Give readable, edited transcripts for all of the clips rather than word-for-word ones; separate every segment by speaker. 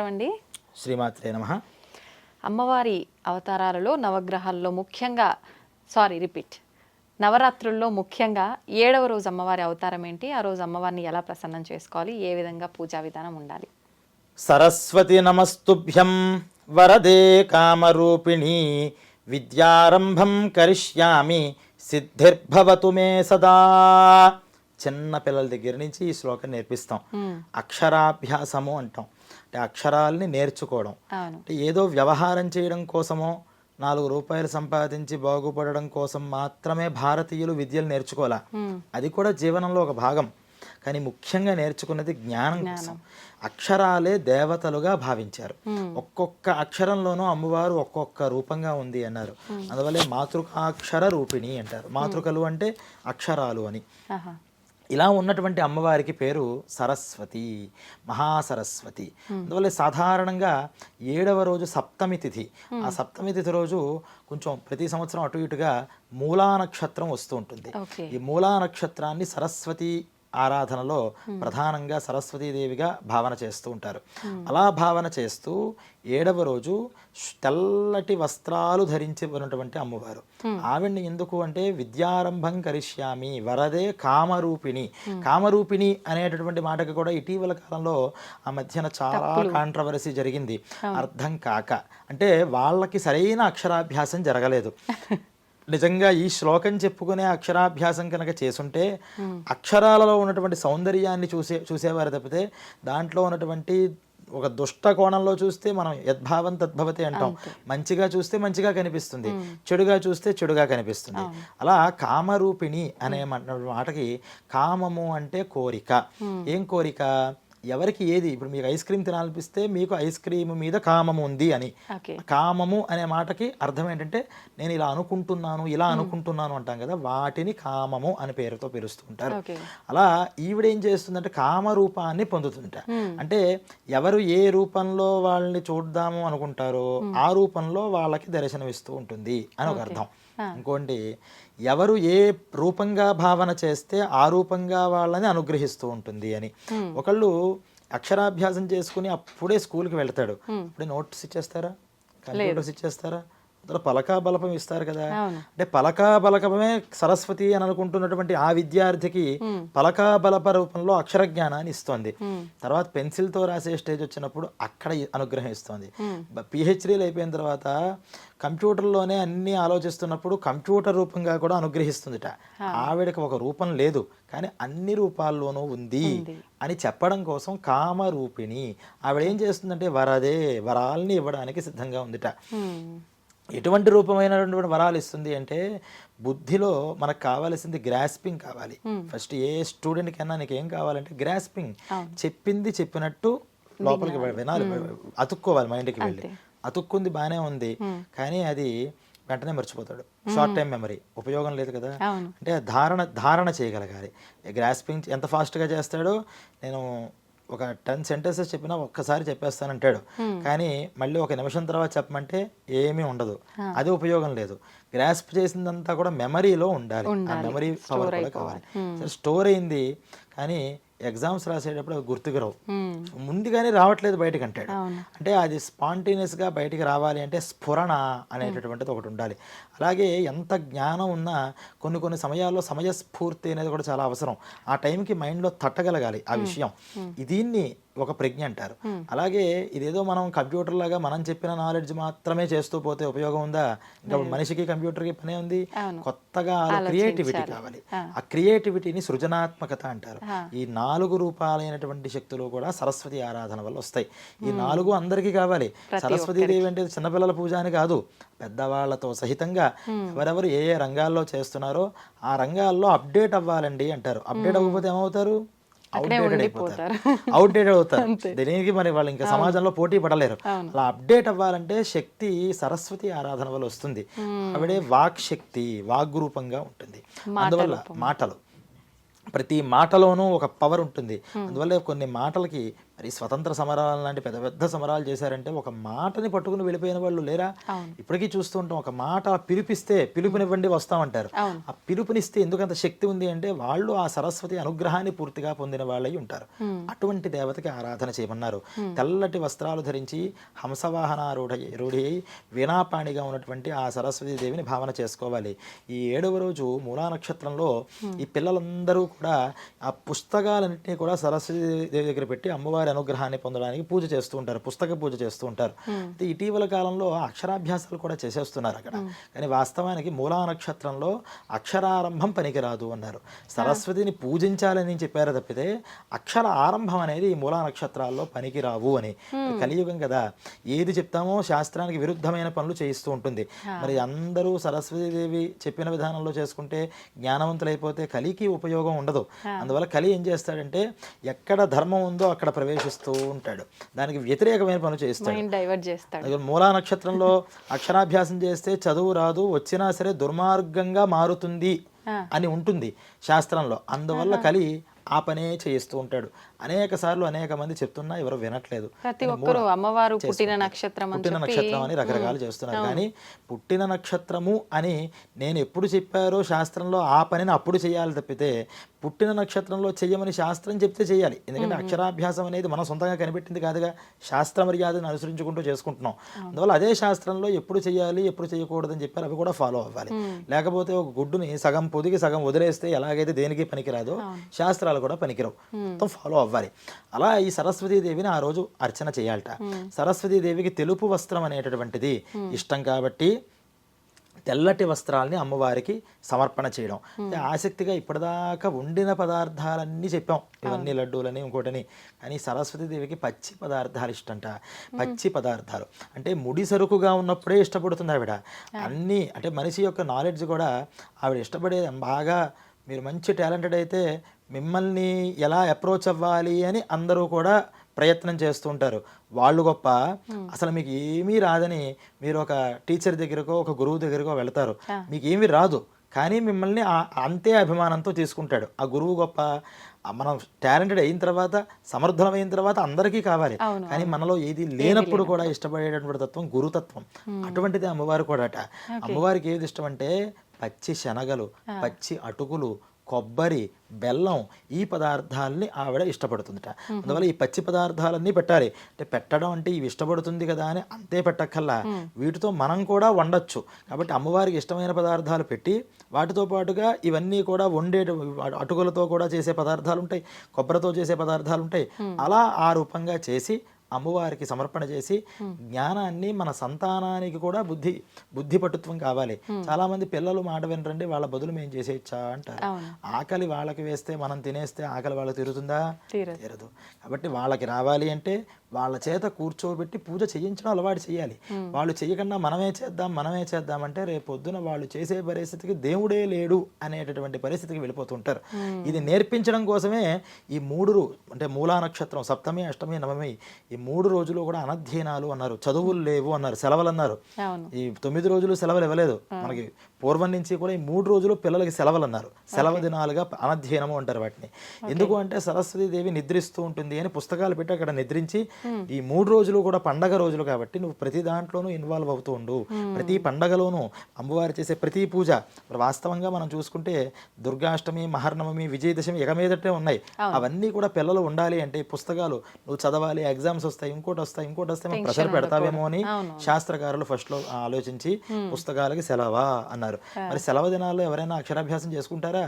Speaker 1: అండి.
Speaker 2: శ్రీమాత్రే నమః.
Speaker 1: అమ్మవారి అవతారాలలో నవగ్రహాల్లో ముఖ్యంగా నవరాత్రుల్లో ముఖ్యంగా 7వ రోజు అమ్మవారి అవతారం ఏంటి? ఆ రోజు అమ్మవారిని ఎలా ప్రసన్నం చేసుకోవాలి? ఏ విధంగా పూజా విధానం ఉండాలి?
Speaker 2: సరస్వతి నమస్తుభ్యం వరదే కామరూపిణి విద్యారంభం కరిష్యామి సిద్ధిర్భవతు మే సదా. చిన్న పిల్లల దగ్గర నుంచి ఈ శ్లోకం నేర్పిస్తాం. అక్షరాభ్యాసము అంటాం. అంటే అక్షరాల్ని నేర్చుకోవడం. అంటే ఏదో వ్యవహారం చేయడం కోసమో 4 రూపాయలు సంపాదించి బాగుపడడం కోసం మాత్రమే భారతీయులు విద్యలు నేర్చుకోవాలా. అది కూడా జీవనంలో ఒక భాగం. కానీ ముఖ్యంగా నేర్చుకున్నది జ్ఞానం కోసం. అక్షరాలే దేవతలుగా భావించారు. ఒక్కొక్క అక్షరంలోనూ అమ్మవారు ఒక్కొక్క రూపంగా ఉంది అన్నారు. అందువల్లే మాతృకాక్షర రూపిణి అంటారు. మాతృకలు అంటే అక్షరాలు అని. ఇలా ఉన్నటువంటి అమ్మవారికి పేరు సరస్వతి, మహాసరస్వతి. అందువల్ల సాధారణంగా 7వ రోజు సప్తమి తిథి. ఆ సప్తమి తిథి రోజు కొంచెం ప్రతి సంవత్సరం అటు ఇటుగా మూలా నక్షత్రం వస్తూ ఉంటుంది. ఈ మూలా నక్షత్రాన్ని సరస్వతి ఆరాధనలో ప్రధానంగా సరస్వతీదేవిగా భావన చేస్తూ ఉంటారు. అలా భావన చేస్తూ 7వ రోజు తెల్లటి వస్త్రాలు ధరించి ఉన్నటువంటి అమ్మవారు. ఆవిడ్ని ఎందుకు అంటే విద్యారంభం కరిష్యామి వరదే కామరూపిణి. కామరూపిణి అనేటటువంటి మాటకు కూడా ఇటీవల కాలంలో ఆ మధ్యన చాలా కాంట్రవర్సీ జరిగింది. అర్థం కాక అంటే వాళ్ళకి సరైన అక్షరాభ్యాసం జరగలేదు. నిజంగా ఈ శ్లోకం చెప్పుకునే అక్షరాభ్యాసం కనుక చేసుంటే అక్షరాలలో ఉన్నటువంటి సౌందర్యాన్ని చూసేవారు తప్పితే దాంట్లో ఉన్నటువంటి ఒక దుష్ట కోణంలో చూస్తే మనం యద్భావం తద్భవతి అంటాం. మంచిగా చూస్తే మంచిగా కనిపిస్తుంది, చెడుగా చూస్తే చెడుగా కనిపిస్తుంది. అలా కామరూపిణి అనే మాటకి కామము అంటే కోరిక. ఏం కోరిక? ఎవరికి ఏది, ఇప్పుడు మీకు ఐస్ క్రీమ్ తినాలనిపిస్తే మీకు ఐస్ క్రీమ్ మీద కామము ఉంది అని. కామము అనే మాటకి అర్థం ఏంటంటే నేను ఇలా అనుకుంటున్నాను అంటాం కదా, వాటిని కామము అని పేరుతో పిలుస్తూ ఉంటారు. అలా ఈవిడేం చేస్తుందంటే కామరూపాన్ని పొందుతుంట. అంటే ఎవరు ఏ రూపంలో వాళ్ళని చూద్దాము అనుకుంటారో ఆ రూపంలో వాళ్ళకి దర్శనమిస్తూ ఉంటుంది అని ఒక అర్థం. ఇంకోటి, ఎవరు ఏ రూపంగా భావన చేస్తే ఆ రూపంగా వాళ్ళని అనుగ్రహిస్తూ ఉంటుంది అని. ఒకళ్ళు అక్షరాభ్యాసం చేసుకుని అప్పుడే స్కూల్కి వెళ్తాడు, అప్పుడే నోట్స్ ఇచ్చేస్తారా, కంప్యూటర్స్ ఇచ్చేస్తారా? పలకా బలపం ఇస్తారు కదా. అంటే పలకా బలపమే సరస్వతి అని అనుకుంటున్నటువంటి ఆ విద్యార్థికి పలకా బలప రూపంలో అక్షర జ్ఞానాన్ని ఇస్తోంది. తర్వాత పెన్సిల్తో రాసే స్టేజ్ వచ్చినప్పుడు అక్కడ అనుగ్రహం ఇస్తోంది. పిహెచ్డీలు అయిపోయిన తర్వాత కంప్యూటర్లోనే అన్ని ఆలోచిస్తున్నప్పుడు కంప్యూటర్ రూపంగా కూడా అనుగ్రహిస్తుందిట. ఆవిడకి ఒక రూపం లేదు కానీ అన్ని రూపాల్లోనూ ఉంది అని చెప్పడం కోసం కామరూపిణి. ఆవిడ ఏం చేస్తుందంటే వరదే, వరాల్ని ఇవ్వడానికి సిద్ధంగా ఉందిట. ఎటువంటి రూపమైనటువంటి వరాలు ఇస్తుంది అంటే బుద్ధిలో మనకు కావాల్సింది గ్రాస్పింగ్ కావాలి. ఫస్ట్ ఏ స్టూడెంట్ కన్నా నీకు ఏం కావాలంటే గ్రాస్పింగ్. చెప్పింది చెప్పినట్టు లోపలికి వినాలి, అతుక్కోవాలి, మైండ్కి వెళ్ళి. అతుక్కుంది బాగానే ఉంది కానీ అది వెంటనే మర్చిపోతాడు. షార్ట్ టైం మెమరీ, ఉపయోగం లేదు కదా. అంటే ధారణ చేయగలగాలి. గ్రాస్పింగ్ ఎంత ఫాస్ట్గా చేస్తాడో, నేను ఒక 10 సెంటెన్సెస్ చెప్పినా ఒక్కసారి చెప్పేస్తానంటాడు కానీ మళ్ళీ ఒక నిమిషం తర్వాత చెప్పమంటే ఏమీ ఉండదు. అది ఉపయోగం లేదు. గ్రాస్ప్ చేసిందంతా కూడా మెమరీలో ఉండాలి. ఆ మెమరీ పవర్ కూడా కావాలి. స్టోర్ అయింది కానీ ఎగ్జామ్స్ రాసేటప్పుడు అవి గుర్తుకు రావు, ముందుగానే రావట్లేదు బయటకు అంటాడు. అంటే అది స్పాంటేనియస్గా బయటికి రావాలి అంటే స్ఫురణ అనేటటువంటిది ఒకటి ఉండాలి. అలాగే ఎంత జ్ఞానం ఉన్నా కొన్ని సమయాల్లో సమయస్ఫూర్తి అనేది కూడా చాలా అవసరం. ఆ టైంకి మైండ్లో తట్టగలగాలి ఆ విషయం. దీన్ని ఒక ప్రజ్ఞ అంటారు. అలాగే ఇదేదో మనం కంప్యూటర్ లాగా మనం చెప్పిన నాలెడ్జ్ మాత్రమే చేస్తూ పోతే ఉపయోగం ఉందా? ఇంకా మనిషికి కంప్యూటర్కి పనే ఉంది. కొత్తగా క్రియేటివిటీ కావాలి. ఆ క్రియేటివిటీని సృజనాత్మకత అంటారు. ఈ 4 రూపాలైనటువంటి శక్తులు కూడా సరస్వతి ఆరాధన వల్ల వస్తాయి. ఈ 4 అందరికీ కావాలి. సరస్వతీదేవి అంటే చిన్నపిల్లల పూజ అని కాదు, పెద్దవాళ్లతో సహితంగా ఎవరెవరు ఏ రంగాల్లో చేస్తున్నారో ఆ రంగాల్లో అప్డేట్ అవ్వాలండి అంటారు. అప్డేట్ అవ్వకపోతే ఏమవుతారు? అవుట్డేటెడ్ అవుతారు. దీనికి మరి వాళ్ళు ఇంకా సమాజంలో పోటీ పడలేరు. అలా అప్డేట్ అవ్వాలంటే శక్తి సరస్వతి ఆరాధన వల్ల వస్తుంది. ఆవిడే వాక్ శక్తి, వాగ్రూపంగా ఉంటుంది. అందువల్ల మాటలు, ప్రతి మాటలోనూ ఒక పవర్ ఉంటుంది. అందువల్ల కొన్ని మాటలకి మరి స్వతంత్ర సమరాలు లాంటి పెద్ద పెద్ద సమరాలు చేశారంటే ఒక మాటని పట్టుకుని వెళ్ళిపోయిన వాళ్ళు లేరా? ఇప్పటికీ చూస్తూ ఉంటాం, ఒక మాట పిలిపిస్తే పిలుపునివ్వండి వస్తామంటారు. ఆ పిలుపునిస్తే ఎందుకంత శక్తి ఉంది అంటే వాళ్ళు ఆ సరస్వతి అనుగ్రహాన్ని పూర్తిగా పొందిన వాళ్ళై ఉంటారు. అటువంటి దేవతకి ఆరాధన చేయమన్నారు. తెల్లటి వస్త్రాలు ధరించి హంసవాహనారూఢి వీణాపాణిగా ఉన్నటువంటి ఆ సరస్వతి దేవిని భావన చేసుకోవాలి. ఈ 7వ రోజు మూలా నక్షత్రంలో ఈ పిల్లలందరూ కూడా ఆ పుస్తకాలన్నింటినీ కూడా సరస్వతి దేవి దగ్గర పెట్టి అమ్మవారి అనుగ్రహాన్ని పొందడానికి పూజ చేస్తూ ఉంటారు, పుస్తక పూజ చేస్తూ ఉంటారు. అయితే ఇటీవల కాలంలో అక్షరాభ్యాసాలు కూడా చేసేస్తున్నారు అక్కడ. కానీ వాస్తవానికి మూలా నక్షత్రంలో అక్షరారంభం పనికిరాదు అన్నారు. సరస్వతిని పూజించాలని చెప్పారు తప్పితే అక్షర ఆరంభం అనేది ఈ మూలా నక్షత్రాల్లో పనికిరావు అని. కలియుగం కదా, ఏది చెప్తామో శాస్త్రానికి విరుద్ధమైన పనులు చేయిస్తూ ఉంటుంది. మరి అందరూ సరస్వతీదేవి చెప్పిన విధానంలో చేసుకుంటే జ్ఞానవంతులైపోతే కలికి ఉపయోగం ఉండదు. అందువల్ల కలి ఏం చేస్తాడంటే ఎక్కడ ధర్మం ఉందో అక్కడ ప్రవేశిస్తూ ఉంటాడు, దానికి వ్యతిరేకమైన పనులు చేస్తాడు. మూలా నక్షత్రంలో అక్షరాభ్యాసం చేస్తే చదువు రాదు, వచ్చినా సరే దుర్మార్గంగా మారుతుంది అని ఉంటుంది శాస్త్రంలో. అందువల్ల కలి ఆ పనే చేయిస్తూ ఉంటాడు. అనేక సార్లు అనేక మంది చెప్తున్నా ఎవరు వినట్లేదు.
Speaker 1: ప్రతి ఒక్కరు అమ్మవారు పుట్టిన నక్షత్రం
Speaker 2: అని రకరకాలు చేస్తున్నారు. కానీ పుట్టిన నక్షత్రము అని నేను ఎప్పుడు చెప్పారో శాస్త్రంలో ఆ పనిని అప్పుడు చేయాలి తప్పితే పుట్టిన నక్షత్రంలో చెయ్యమని శాస్త్రం చెప్తే చేయాలి. ఎందుకంటే అక్షరాభ్యాసం అనేది మనం సొంతంగా కనిపెట్టింది కాదుగా, శాస్త్ర మర్యాదను అనుసరించుకుంటూ చేసుకుంటున్నాం. అందువల్ల అదే శాస్త్రంలో ఎప్పుడు చేయాలి ఎప్పుడు చేయకూడదని చెప్పారు, అవి కూడా ఫాలో అవ్వాలి. లేకపోతే ఒక గుడ్డుని సగం పొదిగి సగం వదిలేస్తే ఎలాగైతే దేనికి పనికిరాదో శాస్త్రాలు కూడా పనికిరావు, మొత్తం ఫాలో అవ్వాలి. అలా ఈ సరస్వతీదేవిని ఆ రోజు అర్చన చేయాలట. సరస్వతీదేవికి తెలుపు వస్త్రం అనేటటువంటిది ఇష్టం కాబట్టి తెల్లటి వస్త్రాలని అమ్మవారికి సమర్పణ చేయడం. ఆసక్తిగా ఇప్పటిదాకా వండిన పదార్థాలన్నీ చెప్పాం, ఇవన్నీ లడ్డూలని ఇంకోటని. కానీ సరస్వతీదేవికి పచ్చి పదార్థాలు ఇష్టంట. పచ్చి పదార్థాలు అంటే ముడి సరుకుగా ఉన్నప్పుడే ఇష్టపడుతుంది ఆవిడ. అన్నీ అంటే మనిషి యొక్క నాలెడ్జ్ కూడా ఆవిడ ఇష్టపడే బాగా. మీరు మంచి టాలెంటెడ్ అయితే మిమ్మల్ని ఎలా అప్రోచ్ అవ్వాలి అని అందరూ కూడా ప్రయత్నం చేస్తూ ఉంటారు. వాళ్ళు గొప్ప, అసలు మీకు ఏమీ రాదని మీరు ఒక టీచర్ దగ్గరకో ఒక గురువు దగ్గరకో వెళ్తారు, మీకు ఏమీ రాదు కానీ మిమ్మల్ని అంతే అభిమానంతో తీసుకుంటాడు. ఆ గురువు గొప్ప. మనం టాలెంటెడ్ అయిన తర్వాత సమర్థులమైన తర్వాత అందరికీ కావాలి, కానీ మనలో ఏది లేనప్పుడు కూడా ఇష్టపడేటటువంటి తత్వం గురుతత్వం. అటువంటిది అమ్మవారు కూడా అట. అమ్మవారికి ఏది ఇష్టం అంటే పచ్చి శనగలు, పచ్చి అటుకులు, కొబ్బరి, బెల్లం, ఈ పదార్థాలని ఆవిడ ఇష్టపడుతుందట. అందువల్ల ఈ పచ్చి పదార్థాలన్నీ పెట్టాలి. అంటే పెట్టడం అంటే ఇవి ఇష్టపడుతుంది కదా అని అంతే పెట్టక్కల్లా, వీటితో మనం కూడా వండొచ్చు. కాబట్టి అమ్మవారికి ఇష్టమైన పదార్థాలు పెట్టి వాటితో పాటుగా ఇవన్నీ కూడా వండే అటుకులతో కూడా చేసే పదార్థాలు ఉంటాయి, కొబ్బరితో చేసే పదార్థాలు ఉంటాయి. అలా ఆ రూపంగా చేసి అమ్మవారికి సమర్పణ చేసి జ్ఞానాన్ని మన సంతానానికి కూడా బుద్ధి పటుత్వం కావాలి. చాలా మంది పిల్లలు మాట వినరండి, వాళ్ళ బదులు మేము చేసేయచ్చా అంటారు. ఆకలి వాళ్ళకి వేస్తే మనం తినేస్తే ఆకలి వాళ్ళకి తీరుతుందా? తీరదు. కాబట్టి వాళ్ళకి రావాలి అంటే వాళ్ళ చేత కూర్చోబెట్టి పూజ చేయించడం అలవాటు చేయాలి. వాళ్ళు చేయకుండా మనమే చేద్దాం అంటే రేపు పొద్దున వాళ్ళు చేసే పరిస్థితికి దేవుడే లేడు అనేటటువంటి పరిస్థితికి వెళ్ళిపోతుంటారు. ఇది నేర్పించడం కోసమే ఈ 3 అంటే మూలా నక్షత్రం సప్తమి, అష్టమి, నవమి ఈ 3 రోజులు కూడా అనధ్యయనాలు అన్నారు, చదువులు లేవు అన్నారు, సెలవులు అన్నారు. ఈ 9 రోజులు సెలవులు ఇవ్వలేదు మనకి. పూర్వం నుంచి కూడా ఈ 3 రోజులు పిల్లలకి సెలవులు అన్నారు. సెలవు దినాలుగా అనధ్యయనము అంటారు వాటిని. ఎందుకు అంటే సరస్వతీదేవి నిద్రిస్తూ ఉంటుంది అని పుస్తకాలు పెట్టి అక్కడ నిద్రించి ఈ 3 రోజులు కూడా పండగ రోజులు కాబట్టి నువ్వు ప్రతి దాంట్లోనూ ఇన్వాల్వ్ అవుతూ ఉండు. ప్రతి పండగలోనూ అమ్మవారు చేసే ప్రతి పూజ. వాస్తవంగా మనం చూసుకుంటే దుర్గాష్టమి, మహర్నవమి, విజయదశమి ఎగమీదటే ఉన్నాయి. అవన్నీ కూడా పిల్లలు ఉండాలి అంటే పుస్తకాలు నువ్వు చదవాలి, ఎగ్జామ్స్ వస్తాయి, ఇంకోటి వస్తాయి మనం ప్రెషర్ పెడతావేమో అని శాస్త్రకారులు ఫస్ట్ లో ఆలోచించి పుస్తకాలకి సెలవా అన్నారు. మరి సెలవు దినాల్లో ఎవరైనా అక్షరాభ్యాసం చేసుకుంటారా?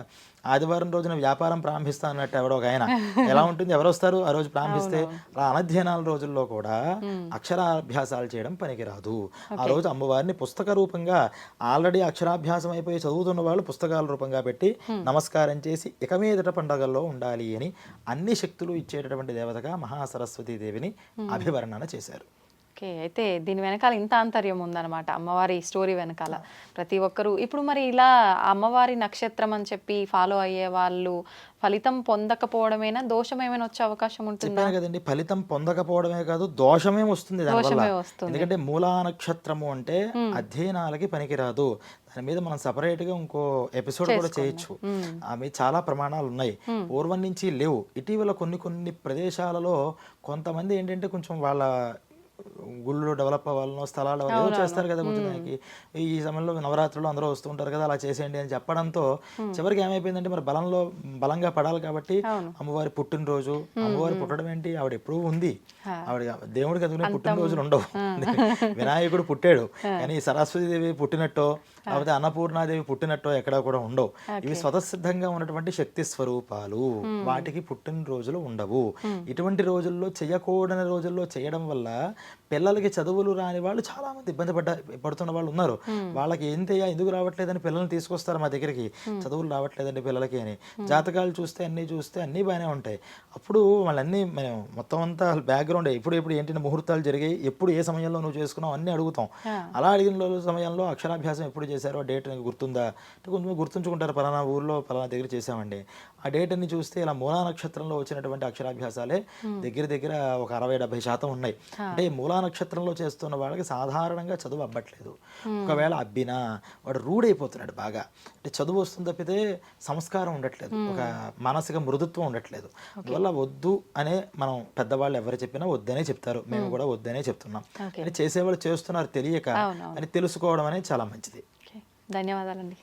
Speaker 2: ఆదివారం రోజున వ్యాపారం ప్రారంభిస్తా అన్నట్టు ఎవడో ఒక ఆయన ఎలా ఉంటుంది, ఎవరు వస్తారు ఆ రోజు ప్రారంభిస్తే? అలా అనధ్యయనాల రోజుల్లో కూడా అక్షరాభ్యాసాలు చేయడం పనికిరాదు. ఆ రోజు అమ్మవారిని పుస్తక రూపంగా ఆల్రెడీ అక్షరాభ్యాసం అయిపోయి చదువుతున్న వాళ్ళు పుస్తకాల రూపంగా పెట్టి నమస్కారం చేసి ఇక మీదట పండుగల్లో ఉండాలి అని అన్ని శక్తులు ఇచ్చేటటువంటి దేవతగా మహాసరస్వతీ దేవిని అభివర్ణన చేశారు.
Speaker 1: ఓకే, అయితే దీని వెనకాల ఇంత ఆంతర్యం ఉందన్నమాట అమ్మవారి స్టోరీ వెనకాల. ప్రతి ఒక్కరు ఇప్పుడు మరి ఇలా అమ్మవారి నక్షత్రం అని చెప్పి ఫాలో అయ్యే వాళ్ళు ఫలితం పొందకపోవడమేనా, దోషం ఏమైనా వచ్చే అవకాశం ఉంటుందా?
Speaker 2: చెప్పాను కదండి, ఫలితం పొందకపోవడమే కాదు దోషమే వస్తుంది దానివల్ల.
Speaker 1: దోషమే వస్తుంది.
Speaker 2: ఎందుకంటే మూలా నక్షత్రము అంటే అధ్యయనాలకి పనికిరాదు. దాని మీద మనం సపరేట్ గా ఇంకో ఎపిసోడ్ కూడా చేయొచ్చు. ఆమె చాలా ప్రమాణాలు ఉన్నాయి, పూర్వం నుంచి లేవు. ఇటీవల కొన్ని ప్రదేశాలలో కొంతమంది ఏంటంటే కొంచెం వాళ్ళ గుళ్ళు డెవలప్ అవ్వాలనో స్థలాలు ఏదో చేస్తారు కదా కొంచెం దానికి. ఈ సమయంలో నవరాత్రులు అందరూ వస్తూ ఉంటారు కదా, అలా చేసేయండి అని చెప్పడంతో చివరికి ఏమైపోయిందంటే మరి బలంగా పడాలి కాబట్టి అమ్మవారి పుట్టినరోజు, అమ్మవారి పుట్టడం ఏంటి, ఆవిడ ఎప్పుడూ ఉంది, ఆవిడ దేవుడికి అందుకునే పుట్టినరోజులు ఉండవు. వినాయకుడు పుట్టాడు కానీ సరస్వతీదేవి పుట్టినట్టో లేకపోతే అన్నపూర్ణాదేవి పుట్టినట్టో ఎక్కడా కూడా ఉండవు. ఇవి స్వతసిద్ధంగా ఉన్నటువంటి శక్తి స్వరూపాలు, వాటికి పుట్టినరోజులు ఉండవు. ఇటువంటి రోజుల్లో చేయకూడని రోజుల్లో చేయడం వల్ల పిల్లలకి చదువులు రాని వాళ్ళు చాలా మంది ఇబ్బంది పడుతున్న వాళ్ళు ఉన్నారు. వాళ్ళకి ఎందుకు రావట్లేదని పిల్లల్ని తీసుకొస్తారు మా దగ్గరికి, చదువులు రావట్లేదండి పిల్లలకి అని. జాతకాలు చూస్తే అన్నీ బాగానే ఉంటాయి. అప్పుడు వాళ్ళన్నీ మేము మొత్తం అంతా బ్యాక్గ్రౌండ్ ఇప్పుడు ఏంటంటే ముహూర్తాలు జరిగాయి, ఎప్పుడు ఏ సమయంలో నువ్వు చేసుకున్నావు అన్నీ అడుగుతాం. అలా అడిగిన సమయంలో అక్షరాభ్యాసం ఎప్పుడు చేశారో ఆ డేట్ గుర్తుందా అంటే కొంచెం గుర్తుంచుకుంటారు, పలానా ఊర్లో పలానా దగ్గర చేసామండి. ఆ డేట్ అన్ని చూస్తే ఇలా మూలా నక్షత్రంలో వచ్చినటువంటి అక్షరాభ్యాసాలే దగ్గర ఒక 60-70% ఉన్నాయి. అంటే మూలా నక్షత్రంలో చేస్తున్న వాళ్ళకి సాధారణంగా చదువు అబ్బట్లేదు. ఒకవేళ అబ్బినా వాడు రూఢ్ అయిపోతున్నాడు బాగా. అంటే చదువు వస్తుంది తప్పితే సంస్కారం ఉండట్లేదు, ఒక మానసిక మృదుత్వం ఉండట్లేదు. అందువల్ల వద్దు అనే మనం పెద్దవాళ్ళు ఎవరు చెప్పినా వద్దనే చెప్తారు, మేము కూడా వద్దనే చెప్తున్నాం. అని చేసేవాళ్ళు చేస్తున్నారు తెలియక అని తెలుసుకోవడం అనేది చాలా మంచిది.
Speaker 1: ధన్యవాదాలండి.